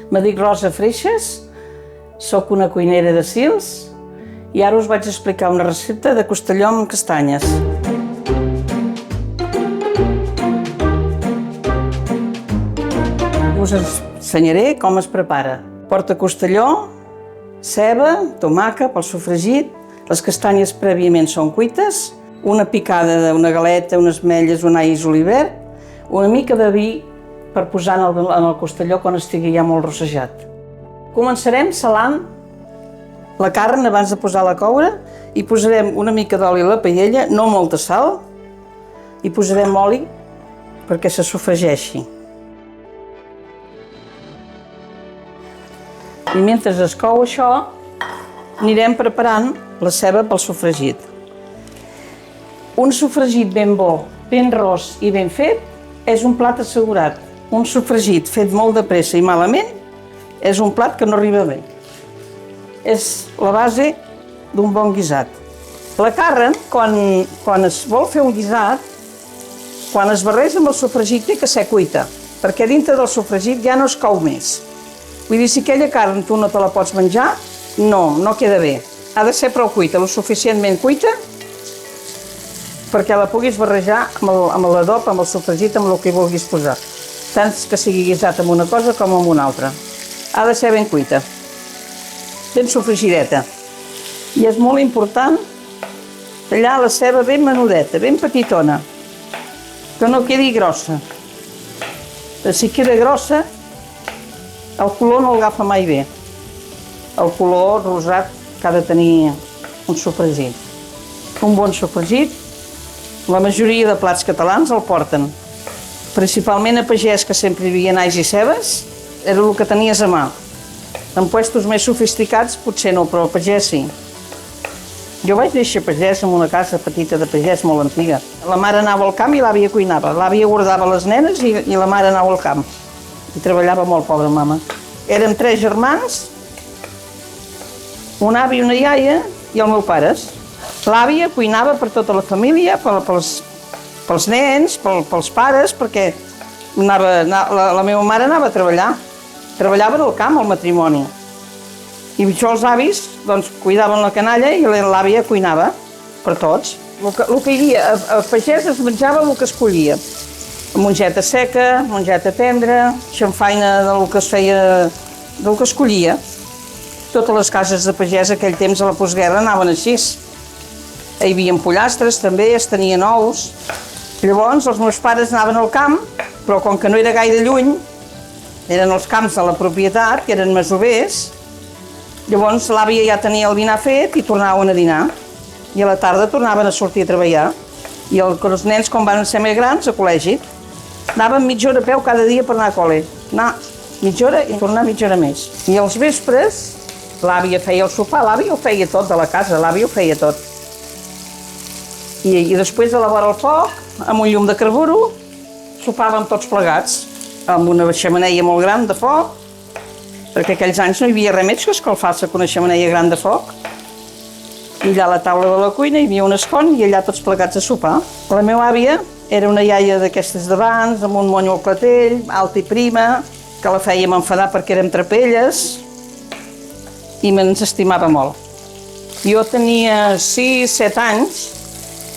Me dic Rosa Freixas, sóc una cuinera de Sils i ara us vaig explicar una recepta de costelló amb castanyes. Us ensenyaré com es prepara. Porta costelló, ceba, tomàquet pel sofregit, les castanyes prèviament són cuites, una picada d'una galeta, unes ametlles, un all i julivert, una mica de vi per posar en el costelló quan estigui ja molt rossejat. Començarem salant la carn abans de posar-la a coure i posarem una mica d'oli a la paella, no molta sal, i posarem oli perquè se sofregeixi. I mentre es cou això, anirem preparant la ceba pel sofregit. Un sofregit ben bo, ben ros i ben fet és un plat assegurat. Un sofregit fet molt de pressa i malament és un plat que no arriba bé. És la base d'un bon guisat. La carn, quan es vol fer un guisat, quan es barreja amb el sofregit té que ser cuita, perquè dintre del sofregit ja no es cou més. Vull dir, si aquella carn tu no te la pots menjar, no queda bé. Ha de ser prou cuita, lo suficientment cuita, perquè la puguis barrejar amb l'adob, amb el sofregit, amb el que vulguis posar. Tant que sigui guisat amb una cosa com amb una altra. Ha de ser ben cuita, ben sofregideta. I és molt important tallar la ceba ben menudeta, ben petitona, que no quedi grossa. Però si queda grossa, el color no l'agafa mai bé. El color rosat que ha de tenir un sofregit. Un bon sofregit, la majoria de plats catalans el porten. Principalment a pagès, que sempre hi havia alls i cebes, era el que tenies a mà. En puestos més sofisticats potser no, però a pagès sí. Jo vaig néixer a pagès, en una casa petita de pagès molt antiga. La mare anava al camp i l'àvia cuinava. L'àvia guardava les nenes i la mare anava al camp. I treballava molt, pobra mama. Érem 3 germans, un avi, una iaia i els meus pares. L'àvia cuinava per tota la família, pels nens, pels pares, perquè la meva mare anava a treballar. Treballava al camp, al matrimoni. I això els avis cuidaven la canalla i l'àvia cuinava per tots. El que hi havia a pagès es menjava el que es collia. Mongeta seca, mongeta tendra, xamfaina del que es feia, del que es collia. Totes les cases de pagès aquell temps a la postguerra anaven així. Hi havia pollastres també, es tenien ous. Llavors els meus pares anaven al camp, però com que no era gaire lluny, eren els camps de la propietat, que eren masovers, llavors l'àvia ja tenia el dinar fet i tornaven a dinar. I a la tarda tornaven a sortir a treballar. I els nens, com van ser més grans, a col·legi, anaven mitja hora a peu cada dia per anar a col·le. Anar mitja hora i tornar mitja hora més. I als vespres, l'àvia feia el sopar, l'àvia ho feia tot de la casa, l'àvia ho feia tot. I després a la vora del foc, amb un llum de carburo, sopàvem tots plegats, amb una xemeneia molt gran de foc, perquè aquells anys no hi havia res més que escalfar-se amb una xemeneia gran de foc. I allà a la taula de la cuina hi havia un escon i allà tots plegats a sopar. La meva àvia era una iaia d'aquestes d'abans, amb un monyo al clatell, alta i prima, que la fèiem enfadar perquè érem trapelles i ens estimava molt. Jo tenia 6-7 anys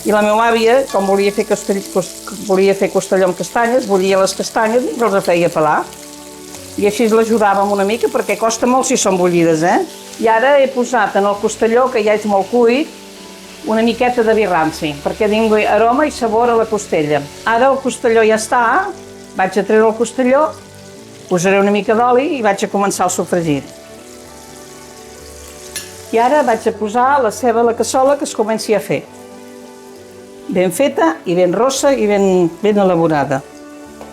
i la meva àvia, com volia fer costelló amb castanyes, bullia les castanyes i els feia pelar. I així l'ajudàvem una mica, perquè costa molt si són bullides, I ara he posat en el costelló, que ja és molt cuit, una miqueta de vi ranci, perquè tingui aroma i sabor a la costella. Ara el costelló ja està, vaig a treure el costelló, posaré una mica d'oli i vaig a començar el sofregit. I ara vaig a posar la ceba a la cassola que es comenci a fer. Ben feta i ben rossa i ben elaborada.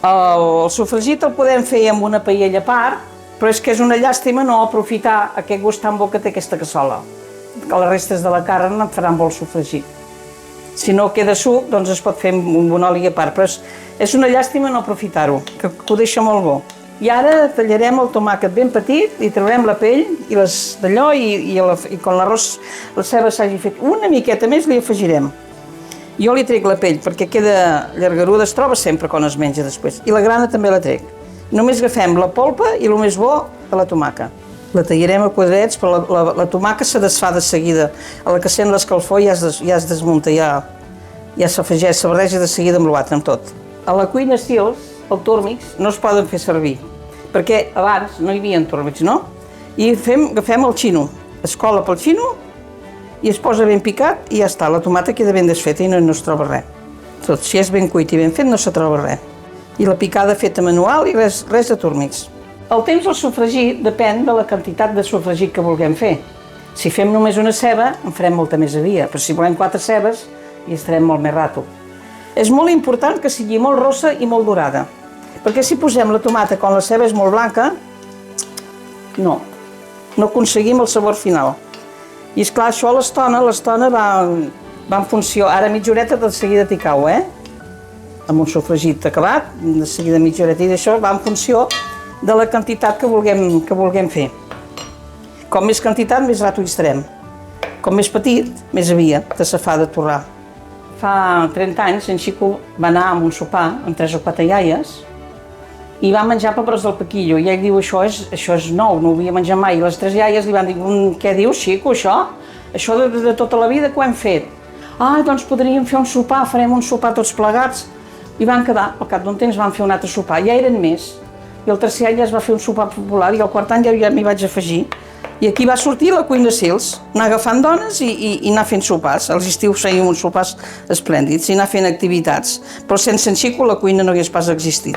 El sofregit el podem fer amb una paella a part, però és que és una llàstima no aprofitar aquest gust tan bo que té aquesta cassola. Que les restes de la carn en faran bon sofregit. Si no queda suc, doncs es pot fer amb un oli a part, però és una llàstima no aprofitar-ho, que ho deixa molt bo. I ara tallarem el tomàquet ben petit i traurem la pell i d'allò i quan l'arròs, la ceba s'hagi fet una miqueta més, li afegirem. Jo li trec la pell perquè queda llargaruda, es troba sempre quan es menja després. I la grana també la trec. Només agafem la polpa i el més bo de la tomaca. La tallarem a quadrets, però la tomaca se desfà de seguida. A la que sent l'escalfor ja es desmunta, ja s'afegeix, se barreja de seguida amb l'altre, amb tot. A la cuina Sils, els tòrmics no es poden fer servir, perquè abans no hi havia tòrmics, no? I agafem el xino, es cola pel xino i es posa ben picat i ja està, la tomata queda ben desfeta i no es troba res. Tot, si és ben cuit i ben fet no se troba res. I la picada feta manual i res de tòrmics. El temps del sofregit depèn de la quantitat de sofregit que vulguem fer. Si fem només una ceba, en farem molta més avia, però si volem 4 cebes, hi estarem molt més rato. És molt important que sigui molt rossa i molt dorada, perquè si posem la tomata quan la ceba és molt blanca, no aconseguim el sabor final. I esclar, això a l'estona va en funció, ara mitja horeta de seguida t'hi cau, amb un sofregit acabat, de seguida mitja horeta, i d'això va en funció de la quantitat que vulguem fer. Com més quantitat, més rato hi estarem. Com més petit, més avia, de safar de torrar. Fa 30 anys, en Xico va anar a un sopar amb 3 o 4 iaies i va menjar pebrots del Pequillo. I ell diu, això és nou, no ho havia menjat mai. I les 3 iaies li van dir, què dius, Xico, això? Això de tota la vida que ho hem fet. Ah, doncs podríem fer un sopar, farem un sopar tots plegats. I van quedar, al cap d'un temps van fer un altre sopar, ja eren més. I el tercer any ja es va fer un sopar popular i el quart any ja m'hi vaig afegir. I aquí va sortir la cuina Sils, anar agafant dones i anar fent sopars. Als estius fèiem uns sopars esplèndids i anar fent activitats. Però sense en Xico la cuina no hagués pas existit,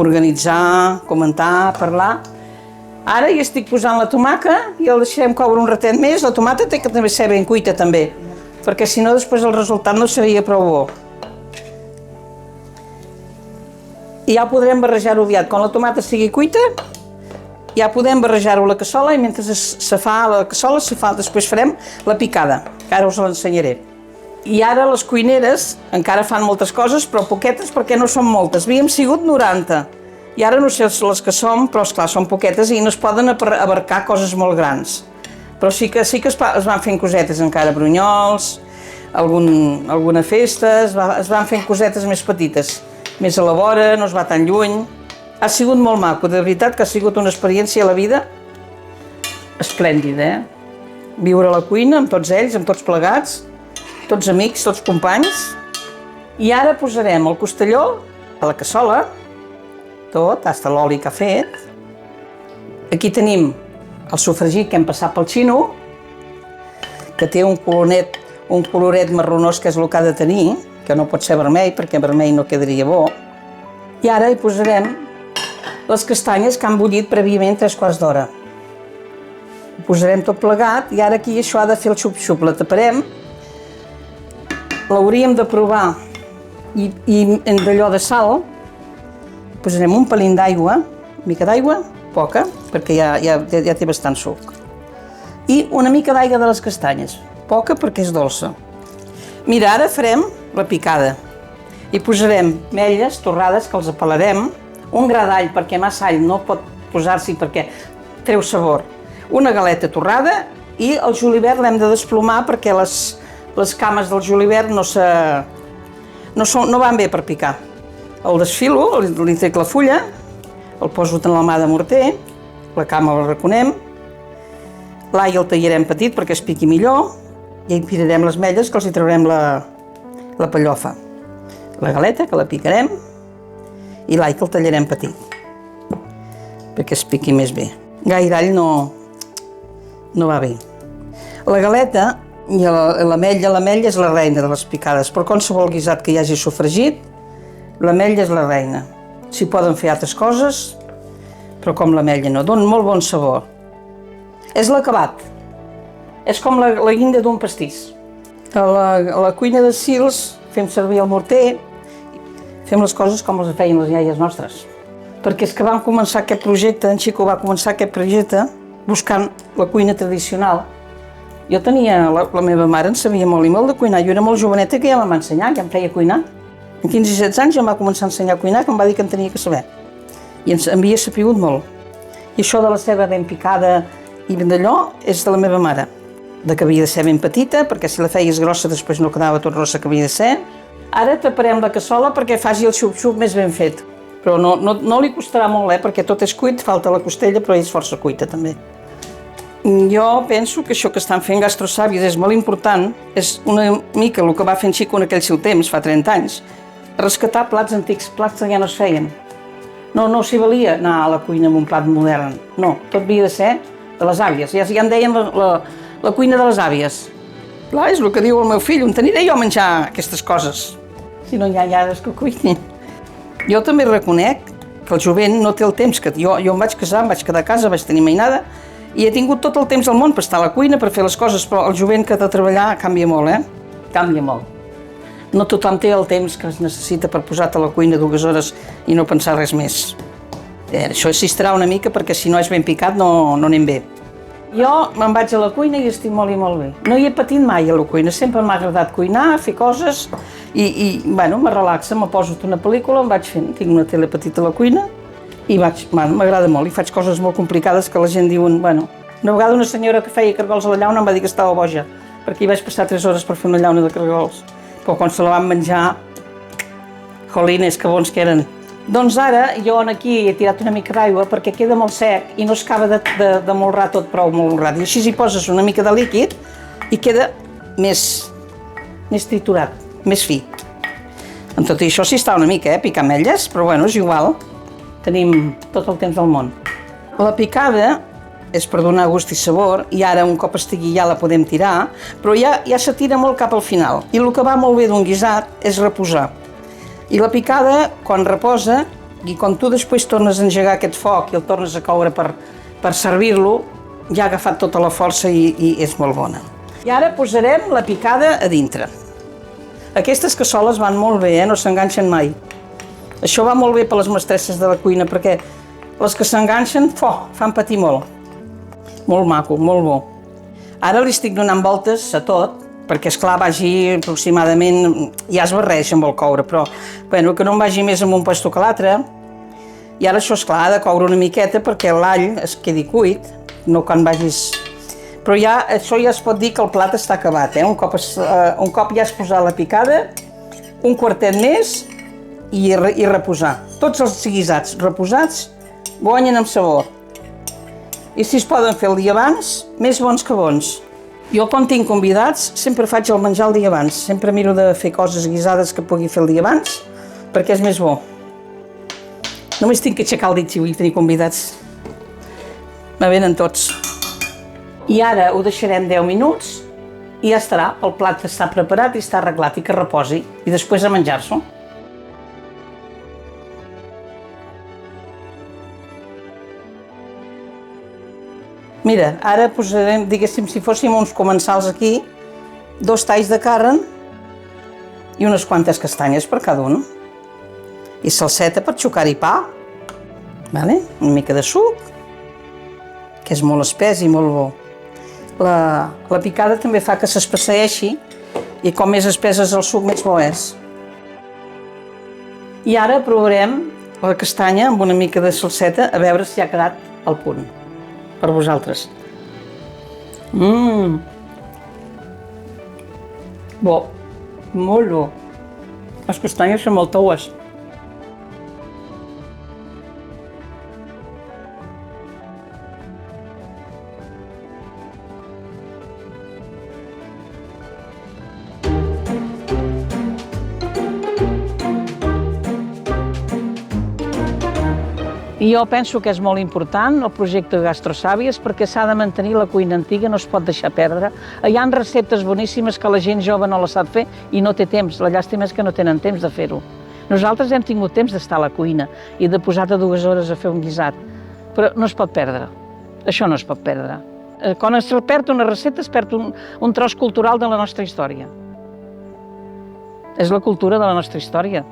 Organitzar, comentar, parlar. Ara hi estic posant la tomaca i el deixarem coure un ratet més. La tomata té que també ser ben cuita també, perquè si no després el resultat no seria prou bo. I ja podrem barrejar-ho aviat. Quan la tomata sigui cuita, ja podem barrejar-ho a la cassola i mentre se fa la cassola, després farem la picada, que ara us l'ensenyaré. I ara les cuineres encara fan moltes coses, però poquetes perquè no són moltes. Havíem sigut 90 i ara no sé les que som, però esclar, són poquetes i no es poden abarcar coses molt grans. Però sí que es van fent cosetes encara, brunyols, alguna festa, es van fent cosetes més petites. Més a la vora, no es va tan lluny. Ha sigut molt maco, de veritat que ha sigut una experiència a la vida esplèndida, Viure a la cuina amb tots ells, amb tots plegats, tots amics, tots companys. I ara posarem el costelló a la cassola, tot, fins a l'oli que ha fet. Aquí tenim el sofregit que hem passat pel xino, que té un coloret marronós, que és el que ha de tenir, que no pot ser vermell, perquè vermell no quedaria bo. I ara hi posarem les castanyes que han bullit prèviament 3 quarts d'hora. Ho posarem tot plegat i ara aquí això ha de fer el xup-xup. La taparem, l'hauríem de provar i d'allò de sal, posarem un pelín d'aigua, una mica d'aigua, poca, perquè ja té bastant suc. I una mica d'aigua de les castanyes, poca perquè és dolça. Mira, ara farem la picada. Hi posarem ametlles torrades que els apelarem, un gra d'all perquè massa all no pot posar-s'hi perquè treu sabor, una galeta torrada i el julivert l'hem de desplomar perquè les cames del julivert no van bé per picar. El desfilo, li trec la fulla, el poso en la mà de morter, la cama la reconem, l'all el tallarem petit perquè es piqui millor i hi pirarem les ametlles que els hi traurem la pellofa. La galeta, que la picarem, i l'all que el tallarem petit, perquè es piqui més bé. Gaire all no va bé. La galeta i l'ametlla és la reina de les picades, però qualsevol guisat que hi hagi sofregit, l'ametlla és la reina. S'hi poden fer altres coses, però com l'ametlla no, dona molt bon sabor. És l'acabat. És com la guinda d'un pastís. A la cuina de Sils fem servir el morter, fem les coses com les feien les iaies nostres. Perquè és que vam començar aquest projecte, en Xico va començar aquest projecte buscant la cuina tradicional. Jo tenia, la meva mare en sabia molt i molt de cuinar, jo era molt joveneta que ja em va ensenyar, ja em feia cuinar. Amb 15 i 16 anys ja em va començar a ensenyar a cuinar, que em va dir que en tenia que saber. I em havia sapigut molt. I això de la ceba ben picada i ben d'allò és de la meva mare. De que havia de ser ben petita, perquè si la feies grossa després no quedava tot rossa que havia de ser. Ara taparem la cassola perquè faci el xup-xup més ben fet. Però no li costarà molt, perquè tot és cuit, falta la costella, però és força cuita també. Jo penso que això que estan fent gastrosàvies és molt important, és una mica el que va fer en Xico en aquell seu temps, fa 30 anys, rescatar plats antics, plats que ja no es feien. No s'hi valia anar a la cuina amb un plat modern, no, tot havia de ser de les àvies, ja en deien la cuina de les àvies. Clar, és el que diu el meu fill, on aniré jo a menjar aquestes coses, si no hi ha lladres que cuinin. Jo també reconec que el jovent no té el temps, que jo em vaig casar, em vaig quedar a casa, vaig tenir mainada, i he tingut tot el temps del món per estar a la cuina, per fer les coses, però el jovent que ha de treballar canvia molt, Canvia molt. No tothom té el temps que es necessita per posar-te a la cuina 2 hores i no pensar res més. Això assistirà una mica perquè si no és ben picat no anem bé. Jo me'n vaig a la cuina i estic molt i molt bé. No hi he patit mai a la cuina, sempre m'ha agradat cuinar, fer coses i me relaxa, me poso una pel·lícula, em vaig fent, tinc una tele petita a la cuina i m'agrada molt i faig coses molt complicades que la gent diuen, una vegada una senyora que feia cargols a la llauna em va dir que estava boja, perquè hi vaig passar 3 hores per fer una llauna de cargols, però quan se la van menjar, jolines, que bons que eren. Doncs ara jo aquí he tirat una mica d'aigua perquè queda molt sec i no es acaba de molrar tot prou molrat, i així hi poses una mica de líquid i queda més triturat, més fi. En tot això s'hi està una mica, picar ametlles, però és igual. Tenim tot el temps del món. La picada és per donar gust i sabor, i ara un cop estigui ja la podem tirar, però ja se tira molt cap al final. I el que va molt bé d'un guisat és reposar. I la picada, quan reposa, i quan tu després tornes a engegar aquest foc i el tornes a coure per servir-lo, ja ha agafat tota la força i és molt bona. I ara posarem la picada a dintre. Aquestes cassoles van molt bé, no s'enganxen mai. Això va molt bé per les mestresses de la cuina, perquè les que s'enganxen, fan patir molt. Molt maco, molt bo. Ara li estic donant voltes a tot, perquè esclar vagi aproximadament, ja es barreja amb el coure, però que no em vagi més amb un puesto que l'altre. I ara això, esclar, ha de coure una miqueta perquè l'all es quedi cuit, no quan vagis... Però això ja es pot dir que el plat està acabat, Un cop ja has posat la picada, un quartet més i reposar. Tots els guisats reposats guanyen amb sabor. I si es poden fer el dia abans, més bons que bons. Jo quan tinc convidats sempre faig el menjar el dia abans, sempre miro de fer coses guisades que pugui fer el dia abans, perquè és més bo. Només tinc que aixecar el dit si vull tenir convidats. Me venen tots. I ara ho deixarem 10 minuts i ja estarà, el plat està preparat i està arreglat i que reposi, i després a menjar-s'ho. Mira, ara posarem, diguéssim, si fóssim uns comensals aquí, 2 talls de carn i unes quantes castanyes per cada un. I salseta per xocar-hi pa, una mica de suc, que és molt espès i molt bo. La picada també fa que s'espesseeixi i com més espès és el suc, més bo és. I ara provarem la castanya amb una mica de salseta a veure si ha quedat al punt per vosaltres. Bo, molt bo. Les castanyes són molt toues. I jo penso que és molt important el projecte Gastrosàvies perquè s'ha de mantenir la cuina antiga, no es pot deixar perdre. Hi ha receptes boníssimes que la gent jove no la sap fer i no té temps. La llàstima és que no tenen temps de fer-ho. Nosaltres hem tingut temps d'estar a la cuina i de posar-te 2 hores a fer un guisat, però no es pot perdre. Això no es pot perdre. Quan es perd una recepta es perd un tros cultural de la nostra història. És la cultura de la nostra història.